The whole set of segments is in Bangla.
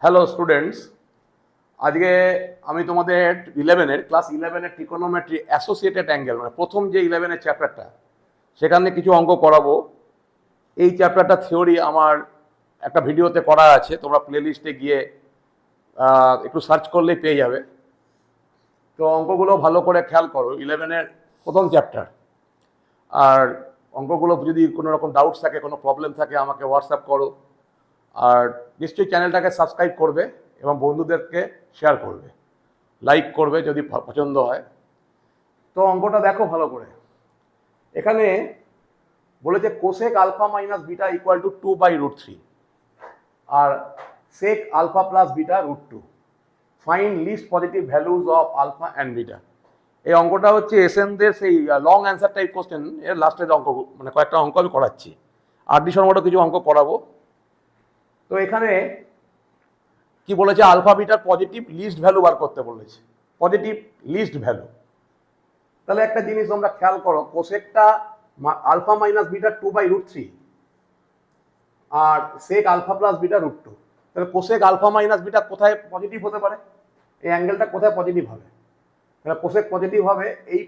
হ্যালো স্টুডেন্টস, আজকে আমি তোমাদের ক্লাস 11-এর ট্রিকোনোমেট্রি অ্যাসোসিয়েটেড অ্যাঙ্গেল মানে প্রথম যে 11-এর চ্যাপ্টারটা সেখানে কিছু অঙ্ক করাবো। এই চ্যাপ্টারটা থিওরি আমার একটা ভিডিওতে করা আছে, তোমরা প্লেলিস্টে গিয়ে একটু সার্চ করলেই পেয়ে যাবে। তো অঙ্কগুলো ভালো করে খেয়াল করো, 11-এর প্রথম চ্যাপ্টার। আর অঙ্কগুলো যদি কোনো রকম ডাউটস থাকে, কোনো প্রবলেম থাকে, আমাকে হোয়াটসঅ্যাপ করো। আর নিশ্চয়ই চ্যানেলটাকে সাবস্ক্রাইব করবে এবং বন্ধুদেরকে শেয়ার করবে, লাইক করবে যদি পছন্দ হয়। তো অঙ্কটা দেখো ভালো করে। এখানে বলেছে cosec alpha minus beta equal to 2/√3 আর sec alpha plus beta √2। Find least positive values of alpha and beta. এই অঙ্কটা হচ্ছে এসএনদের সেই লং অ্যান্সার টাইপ কোশ্চেন এর লাস্টের অঙ্ক, মানে কয়েকটা অঙ্ক আমি করাচ্ছি। আর.ডি. শর্মারও কিছু অঙ্ক করাবো। তো এখানে কি বলেছে, আলফা বিটার পজিটিভ লিস্ট ভ্যালু বার করতে বলেছে, পজিটিভ লিস্ট ভ্যালু। তাহলে একটা জিনিস তোমরা খেয়াল করো, কোসেকটা আলফা মাইনাস বিটা 2/√3 আর সেক আলফা প্লাস বিটা √2। তাহলে কোসেক আলফা মাইনাস বিটা কোথায় পজিটিভ হতে পারে? এই অ্যাঙ্গেলটা কোথায় পজিটিভ হবে? তাহলে কোসেক পজিটিভ হবে এই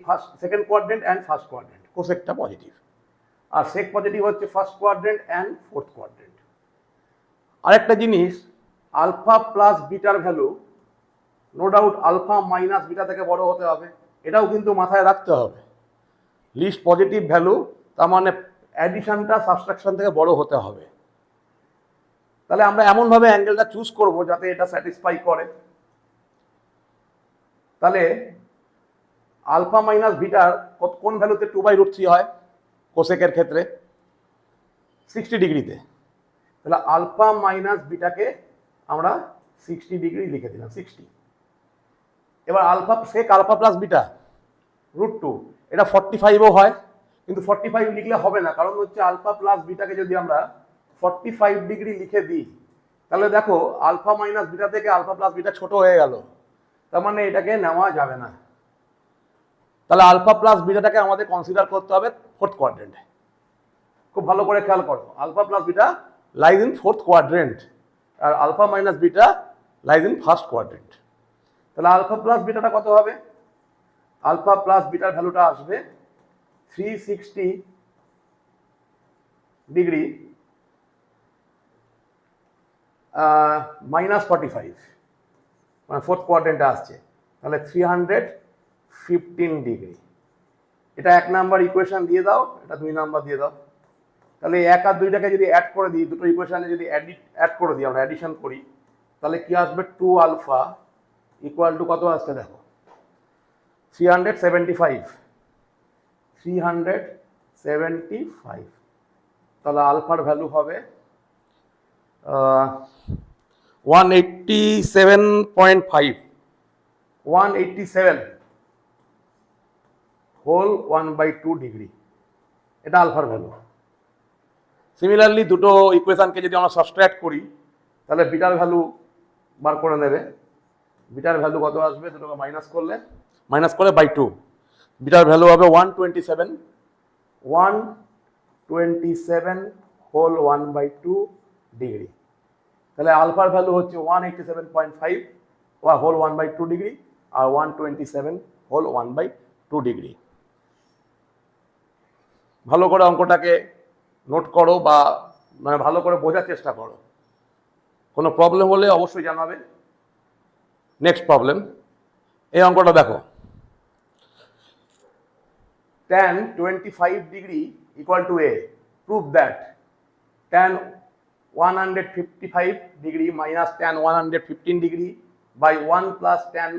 second quadrant and first quadrant, কোসেকটা পজিটিভ। আর সেক পজিটিভ হচ্ছে first quadrant and fourth quadrant. আরেকটা জিনিস, আলফা প্লাস বিটার value no doubt alpha minus beta থেকে বড় হতে হবে, এটাও কিন্তু মাথায় রাখতে হবে। লিস্ট পজিটিভ ভ্যালু তার মানে অ্যাডিশনটা সাবট্রাকশন থেকে বড় হতে হবে। তাহলে আমরা এমনভাবে অ্যাঙ্গেলটা চুজ করব যাতে এটা স্যাটিসফাই করে। তাহলে আলফা মাইনাস বিটার কোন ভ্যালুতে 2/√3 হয়? কোসেকের ক্ষেত্রে 60 ডিগ্রিতে। তাহলে আলফা মাইনাস বিটাকে আমরা 60 ডিগ্রি লিখে দিলাম, 60। এবার সেক আলফা প্লাস বিটা √2, এটা 45ও হয়, কিন্তু 45 লিখলে হবে না, কারণ হচ্ছে আলফা প্লাস বিটাকে যদি আমরা 45 ডিগ্রি লিখে দিই তাহলে দেখো আলফা মাইনাস বিটা থেকে আলফা প্লাস বিটা ছোট হয়ে গেল, তার মানে এটাকে নেওয়া যাবে না। তাহলে আলফা প্লাস বিটাটাকে আমাদের কনসিডার করতে হবে ফোর্থ কোয়াড্রেন্টে। খুব ভালো করে খেয়াল করো, alpha plus beta lies in fourth quadrant আর alpha minus beta lies in first quadrant. তাহলে আলফা প্লাস বিটাটা কত হবে? আলফা প্লাস বিটার ভ্যালুটা আসবে 360 ডিগ্রি -45, মানে ফোর্থ কোয়াড্রেন্টে আসছে। তাহলে 315 ডিগ্রি। এটা 1 নাম্বার ইকুয়েশন দিয়ে দাও, এটা 2 নাম্বার দিয়ে দাও। তাহলে 1 আর 2টাকে যদি অ্যাড করে দিই, দুটো ইকুয়েশনে যদি অ্যাড করে দিই, আমরা অ্যাডিশন করি, তাহলে কি আসবে? 2 আলফা ইকুয়াল টু কত আসছে দেখো, 375। তাহলে আলফার ভ্যালু হবে 187.5, 187 হোল 1/2 ডিগ্রি, এটা আলফার ভ্যালু। সিমিলারলি দুটো ইকুয়েশনকে যদি আমরা সাবট্রাক্ট করি তাহলে বিটার ভ্যালু বার করে নেবে। বিটার ভ্যালু কত আসবে? দুটোকে মাইনাস করে /2, বিটার ভ্যালু হবে 127 হোল 1/2 ডিগ্রি। তাহলে আলফার ভ্যালু হচ্ছে 187.5 হোল 1/2 ডিগ্রি আর 127 হোল 1/2 ডিগ্রি। ভালো করে অঙ্কটাকে নোট করো বা মানে ভালো করে বোঝার চেষ্টা করো। কোনো প্রবলেম হলে অবশ্যই জানাবে। নেক্সট প্রবলেম, এই অঙ্কটা দেখো, tan 25 degree equal to a, prove that tan 155 degree minus tan 115 degree by 1 plus tan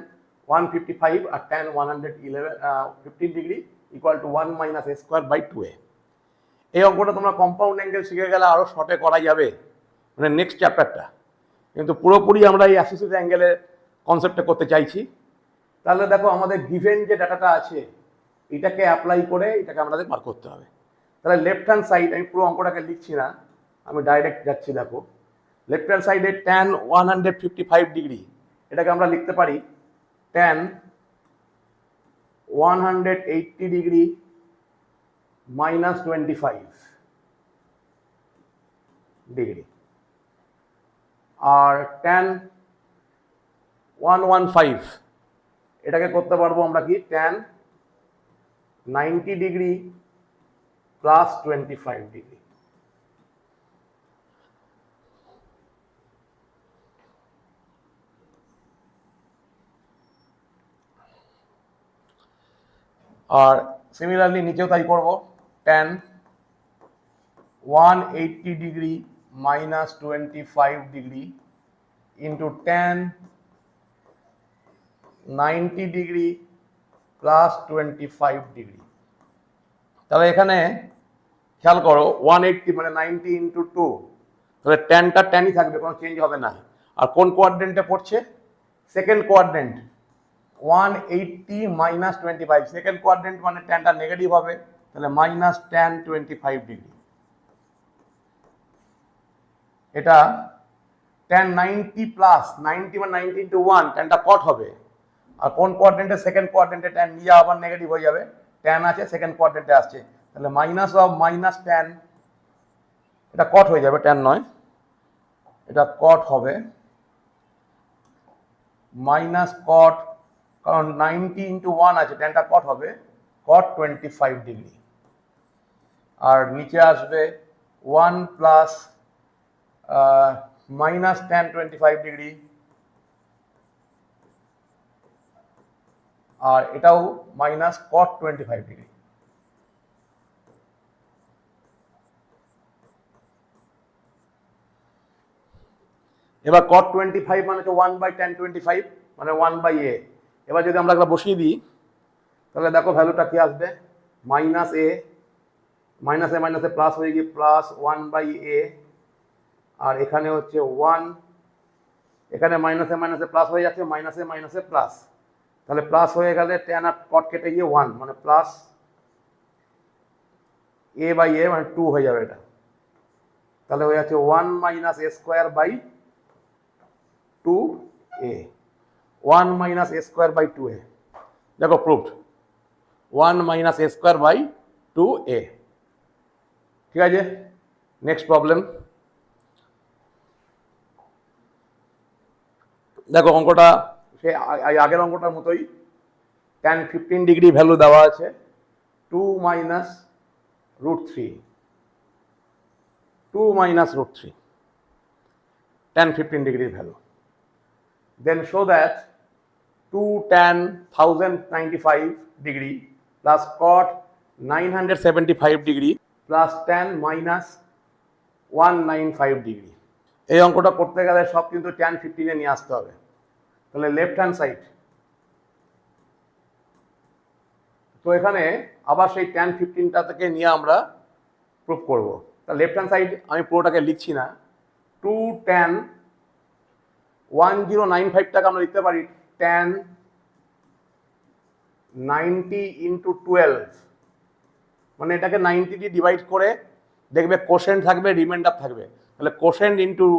155 আর tan 115 degree equal to 1 minus a square by 2a। এই অঙ্কটা তোমরা কম্পাউন্ড অ্যাঙ্গেল শিখে গেলে আরও শর্টে করা যাবে, মানে নেক্সট চ্যাপ্টারটা। কিন্তু পুরোপুরি আমরা এই অ্যাসোসিয়েটেড অ্যাঙ্গেলের কনসেপ্টটা করতে চাইছি। তাহলে দেখো আমাদের গিভেন যে ডাটাটা আছে এটাকে অ্যাপ্লাই করে এটাকে আমাদের বার করতে হবে। তাহলে লেফট হ্যান্ড সাইড, আমি পুরো অঙ্কটাকে লিখছি না, আমি ডাইরেক্ট যাচ্ছি। দেখো লেফট হ্যান্ড সাইডে tan 155 ডিগ্রি, এটাকে আমরা লিখতে পারি tan 180 ডিগ্রি মাইনাস 25 ডিগ্রি। আর tan 115 এটাকে করতে পারবো আমরা কি tan 90 ডিগ্রি প্লাস 25 ডিগ্রি। আর সিমিলারলি নিচেও তাই করব, tan 180 degree minus 25 degree into tan 90 degree plus 25 degree. তাহলে এখানে খেয়াল করো 180 মানে 90 ইন্টু 2, তাহলে ট্যানটা ট্যানই থাকবে, কোনো চেঞ্জ হবে না। আর কোন কোয়াড্রেন্টে পড়ছে? Second quadrant. 180 minus 25, second quadrant মানে ট্যানটা নেগেটিভ হবে, তাহলে মাইনাস tan 25 ডিগ্রি। এটা tan 90 প্লাস 90 মানে 90 ইন্টু 1, ট্যানটা কট হবে। আর কোন কোয়াড্রেন্টে? সেকেন্ড কোয়াড্রেন্টে ট্যান নিয়ে আবার নেগেটিভ হয়ে যাবে, ট্যান আছে সেকেন্ড কোয়াড্রেন্টে আসছে, তাহলে মাইনাস অফ মাইনাস ট্যান, এটা কট হয়ে যাবে, ট্যান নয়, এটা কট হবে, মাইনাস কট, কারণ 90 ইন্টু 1 আছে, ট্যানটা কট হবে, কট 25 ডিগ্রি। আর নিচে আসবে 1 প্লাস মাইনাস tan 25 ডিগ্রি, আর এটাও মাইনাস cot 25 ডিগ্রি। এবার cot 25 মানে তো 1 বাই tan 25 মানে 1 বাই a। এবার যদি আমরা এগুলো বসিয়ে দিই তাহলে দেখো ভ্যালুটা কি আসবে, মাইনাস a, মাইনাসে মাইনাসে প্লাস হয়ে গিয়ে প্লাস 1 বাই a, আর এখানে হচ্ছে 1, এখানে মাইনাসে মাইনাসে প্লাস হয়ে যাচ্ছে, মাইনাসে মাইনাসে প্লাস, তাহলে প্লাস হয়ে গেলে tan আর cot কেটে গিয়ে 1 মানে প্লাস a বাই a মানে 2 হয়ে যাবে এটা, তাহলে হয়ে যাচ্ছে 1 minus a square by 2a, 1 minus a square by 2a। দেখো proved, 1 minus a square by 2a। ঠিক আছে, নেক্সট প্রবলেম। দেখো অঙ্কটা সে আগের অঙ্কটার মতোই, tan 15 ডিগ্রি ভ্যালু দেওয়া আছে 2 মাইনাস √3, 2 মাইনাস √3 tan 15 ডিগ্রির value. Then show that 2 tan 1095 degree plus cot 975 degree plus tan minus 195 degree. এই অঙ্কটা করতে গেলে সব কিন্তু tan 15-এ নিয়ে আসতে হবে। তাহলে লেফট হ্যান্ড সাইড, তো এখানে আবার সেই tan 15টা থেকে নিয়ে আমরা প্রুভ করব। তা লেফট হ্যান্ড সাইড আমি পুরোটাকে লিখছি না, 2 tan 1095টাকে আমরা লিখতে পারি tan 90 ইন্টু 12, মানে এটাকে 90 দিয়ে ডিভাইড করে দেখবে কোশেন্ট থাকবে, রিমাইন্ডার থাকবে, তাহলে quotient into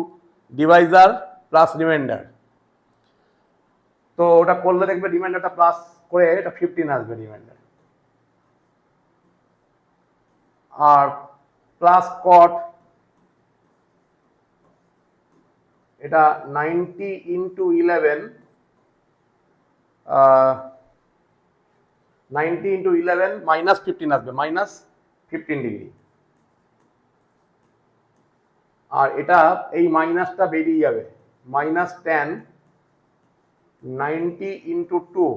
Deviser plus reminder, তো ওটা করলে দেখবে রিমাইন্ডারটা প্লাস করে এটা 15 আসবে রিমাইন্ডার। আর প্লাস cot, এটা 90 ইন্টু 11, 90 ইন্টু 11 মাইনাস 15 আসবে, মাইনাস 15 ডিগ্রি। আর এটা এই মাইনাসটা বেরিয়ে যাবে, minus tan 90 into 2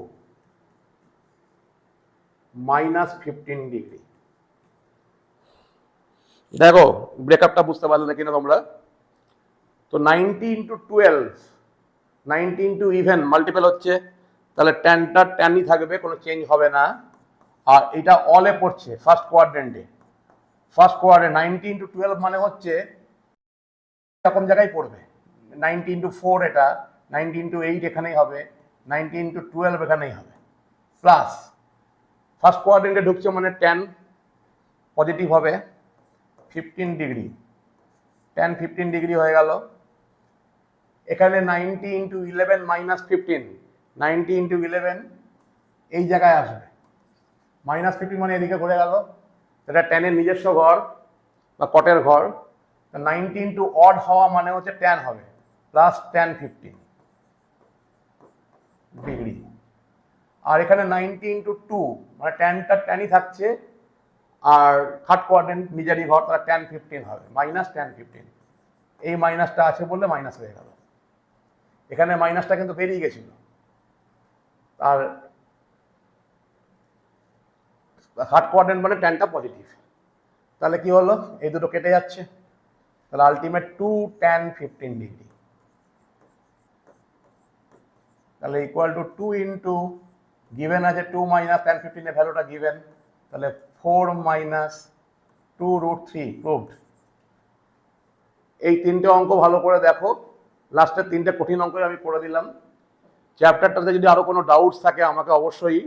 minus 15 degree. দেখো ব্রেকআপটা বুঝতে পারলে কিনা তোমরা? তো 90 ইন্টু 12, 90 ইন্টু ইভেন মাল্টিপল হচ্ছে, তাহলে ট্যানটা ট্যানই থাকবে, কোনো চেঞ্জ হবে না। আর এটা অলে পড়ছে ফার্স্ট কোয়াড্রেন্টে, ফার্স্ট কোয়াড্রেন্ট 90 ইন্টু 12 মানে হচ্ছে এরকম জায়গায় পড়বে, 90 ইন্টু 4 এটা, 90 ইন্টু 8 এখানেই হবে, 90 ইন্টু 12 এখানেই হবে, প্লাস ফার্স্ট কোয়াড্রেন্টে ঢুকছে মানে ট্যান পজিটিভ হবে 15 ডিগ্রি, ট্যান 15 ডিগ্রি হয়ে গেল। এখানে 90 ইন্টু 11 মাইনাস 15, 90 ইন্টু 11 এই জায়গায় আসবে, মাইনাস 15 মানে এদিকে ঘুরে গেল, এটা ট্যানের নিজস্ব ঘর বা কটের ঘর। 90 ইন্টু অড হওয়া মানে হচ্ছে ট্যান হবে প্লাস tan 15 ডিগ্রি। আর এখানে 90 ইন্টু 2 মানে ট্যানটা ট্যানই থাকছে, আর থার্ড কোয়াড্রেন্ট নিজেরই ঘর, তাহলে tan 15 হবে মাইনাস tan 15। এই মাইনাসটা আছে বললে মাইনাস হয়ে গেল, এখানে মাইনাসটা কিন্তু বেরিয়ে গেছিল। আর থার্ড কোয়াড্রেন্ট মানে ট্যানটা পজিটিভ, তাহলে কি হলো, এই দুটো কেটে যাচ্ছে, তাহলে আলটিমেট 2 tan 15 ডিগ্রি, তাহলে ইকুয়াল টু 2 ইন্টু গিভেন আছে 2 মাইনাস tan 15 এর ভ্যালুটা গিভেন, তাহলে 4 মাইনাস 2√3 প্রুভড। এই তিনটে অঙ্ক ভালো করে দেখো, লাস্টের তিনটে কঠিন অঙ্ক আমি করে দিলাম। চ্যাপ্টারটাতে যদি আরও কোনো ডাউটস থাকে আমাকে অবশ্যই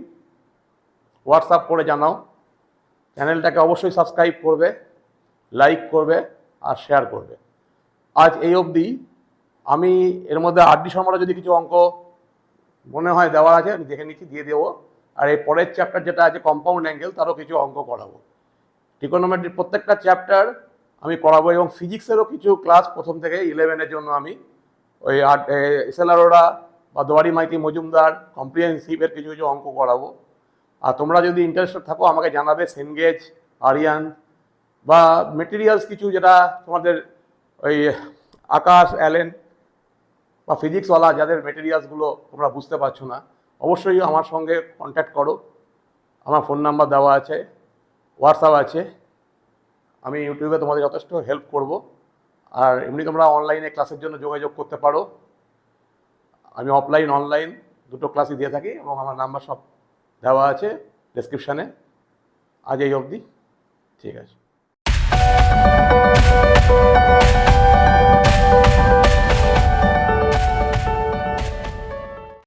হোয়াটসঅ্যাপ করে জানাও। চ্যানেলটাকে অবশ্যই সাবস্ক্রাইব করবে, লাইক করবে আর শেয়ার করবে। আজ এই অবধি। আমি এর মধ্যে আরডি সমারও যদি কিছু অঙ্ক মনে হয় দেওয়া আছে আমি দেখে নিচ্ছি, দিয়ে দেবো। আর এই পরের চ্যাপ্টার যেটা আছে কম্পাউন্ড অ্যাঙ্গেল, তারও কিছু অঙ্ক করাবো। ট্রিকোনোমেট্রির প্রত্যেকটা চ্যাপ্টার আমি করাবো, এবং ফিজিক্সেরও কিছু ক্লাস প্রথম থেকে 11-এর জন্য আমি ওই এসএল আরোরা বা দোয়ারি মাইতি মজুমদার কম্প্রিহেন্সিভের কিছু কিছু অঙ্ক করাবো। আর তোমরা যদি ইন্টারেস্টেড থাকো আমাকে জানাবে, সেনগেজ, আরিয়ান বা মেটেরিয়ালস কিছু যেটা তোমাদের ওই আকাশ, অ্যালেন বা ফিজিক্সওয়ালা যাদের মেটেরিয়ালসগুলো তোমরা বুঝতে পারছো না, অবশ্যই আমার সঙ্গে কন্ট্যাক্ট করো। আমার ফোন নাম্বার দেওয়া আছে, হোয়াটসঅ্যাপ আছে, আমি ইউটিউবে তোমাদের যথেষ্ট হেল্প করব। আর এমনি তোমরা অনলাইনে ক্লাসের জন্য যোগাযোগ করতে পারো, আমি অফলাইন অনলাইন দুটো ক্লাসই দিয়ে থাকি, এবং আমার নাম্বার সব দেওয়া আছে ডেসক্রিপশানে। আজ এই অবধি, ঠিক আছে।